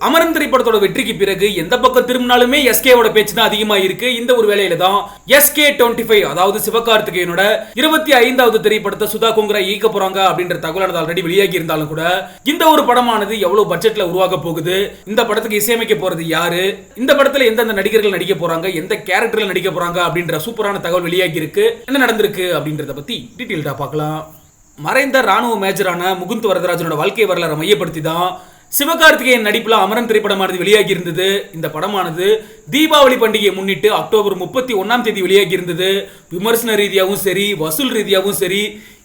அமரன் திரைப்படத்தோட வெற்றிக்கு பிறகு எந்த பக்கம் திரும்பினாலுமே எஸ்கேவோட பேச்சு தான் அதிகமா இருக்கு. இந்த ஒரு வேளையில தான் SK25 அதாவது சிவகார்த்திகேயனோட 25வது திரைப்படத்தை சுதா கோங்கரா இயக்க போறாங்க அப்படின்ற தகவலானது ஆல்ரெடி வெளியாகி இருந்தாலும் கூட இந்த ஒரு படமானது எவ்வளவு பட்ஜெட்ல உருவாக போகுது, இந்த படத்துக்கு இசையமைக்க போறது யாரு, இந்த படத்துல எந்தெந்த நடிகர்கள் நடிக்க போறாங்க, எந்த கேரக்டர்ல நடிக்க போறாங்க அப்படின்ற சூப்பரான தகவல் வெளியாகி இருக்கு. என்ன நடந்திருக்கு அப்படின்றத பத்தி டீடைல்டா பார்க்கலாம். மறைந்த ராணுவ மேஜரான முகுந்த் வரதராஜனோட வாழ்க்கை வரலாறை மையப்படுத்தி தான் சிவகார்த்திகேயன் நடிப்புல அமரன் திரைப்படமானது வெளியாகி இருந்தது. இந்த படமானது தீபாவளி பண்டிகையை முன்னிட்டு அக்டோபர் 31ஆம் தேதி வெளியாகி இருந்தது. விமர்சன ரீதியாகவும் சரி, வசூல் ரீதியாகவும் சரி,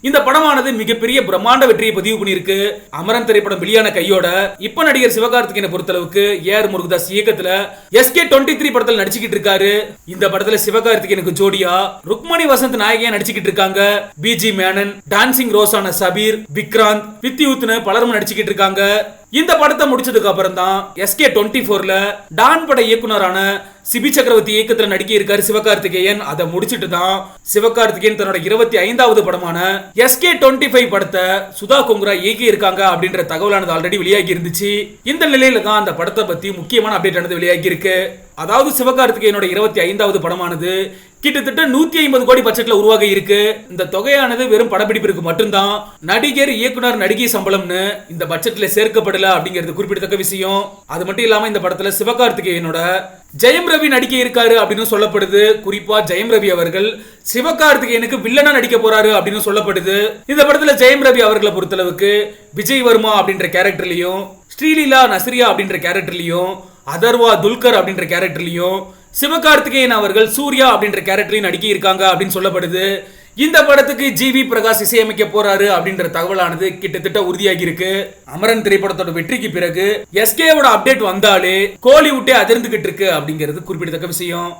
இந்த படமானது மிகப்பெரிய பிரம்மாண்ட வெற்றியை பதிவு பண்ணியிருக்கு. அமரன் திரைப்படம் வெளியான கையோட இப்ப நடிகர் சிவகார்த்திகேயனை பொறுத்தளவுக்கு AR முருகதாஸ் இயக்கத்துல SK23 படத்தில் நடிச்சுக்கிட்டு இருக்காரு. இந்த படத்துல சிவகார்த்திகேயனுக்கு ஜோடியா ருக்மணி வசந்த் நாயகியா நடிச்சுக்கிட்டு இருக்காங்க. BG மேனன், டான்சிங் ரோஸான சபீர், விக்ராந்த், வித்யூத்னு பலரும் நடிச்சுக்கிட்டு இருக்காங்க. இந்த படத்தை முடிச்சதுக்கு அப்புறம் தான் SK24ல டான் பட இயக்குனரான சிபி சக்கரவர்த்தி இயக்கத்துல நடிக்க இருக்காரு சிவகார்த்திகேயன். அதை முடிச்சிட்டு தான் சிவகார்த்திகேயன் தன்னோட 25வது படமான SK25 படத்தை சுதா கோங்கரா இயக்கி இருக்காங்க அப்படின்ற தகவலானது ஆல்ரெடி வெளியாகி இருந்துச்சு. இந்த நிலையில தான் அந்த படத்தை பத்தி முக்கியமான அப்டேட் ஆனது வெளியாகி இருக்கு. அதாவது சிவகார்த்திகேயனோட 25வது படமானது கிட்டத்தட்ட 150 கோடி பட்ஜெட்ல உருவாக இருக்கு. இந்த தொகையானது வெறும் படப்பிடிப்பிற்கு மட்டும்தான். நடிகர், இயக்குனர், நடிகை சம்பளம்னு இந்த பட்ஜெட்ல சேர்க்கப்படல அப்படிங்கிறது குறிப்பிடத்தக்க விஷயம். அது மட்டும் இல்லாம இந்த படத்துல சிவகார்த்திகேயனோட ஜெயம் ரவி நடிக்க இருக்காரு அப்படின்னு சொல்லப்படுது. குறிப்பா ஜெயம் ரவி அவர்கள் சிவகார்த்திகேயனுக்கு வில்லனா நடிக்க போறாரு அப்படின்னு சொல்லப்படுது. இந்த படத்துல ஜெயம் ரவி அவர்களை பொறுத்தளவுக்கு விஜய் வர்மா அப்படின்ற கேரக்டர்லயும், ஸ்ரீலீலா நஸ்ரியா அப்படின்ற கேரக்டர்லயும், அதர்வா துல்கர் அப்படின்ற கேரக்டர்லயும், சிவகார்த்திகேயன் அவர்கள் சூர்யா அப்படின்ற கேரக்டரையும் நடிக்க இருக்காங்க அப்படின்னு சொல்லப்படுது. இந்த படத்துக்கு GV பிரகாஷ் இசையமைக்க போறாரு அப்படின்ற தகவலானது கிட்டத்தட்ட உறுதியாகி இருக்கு. அமரன் திரைப்படத்தோட வெற்றிக்கு பிறகு SKவோட அப்டேட் வந்தாலே கோலிவுட்டே அதிர்ந்துகிட்டு இருக்கு அப்படிங்கிறது குறிப்பிடத்தக்க விஷயம்.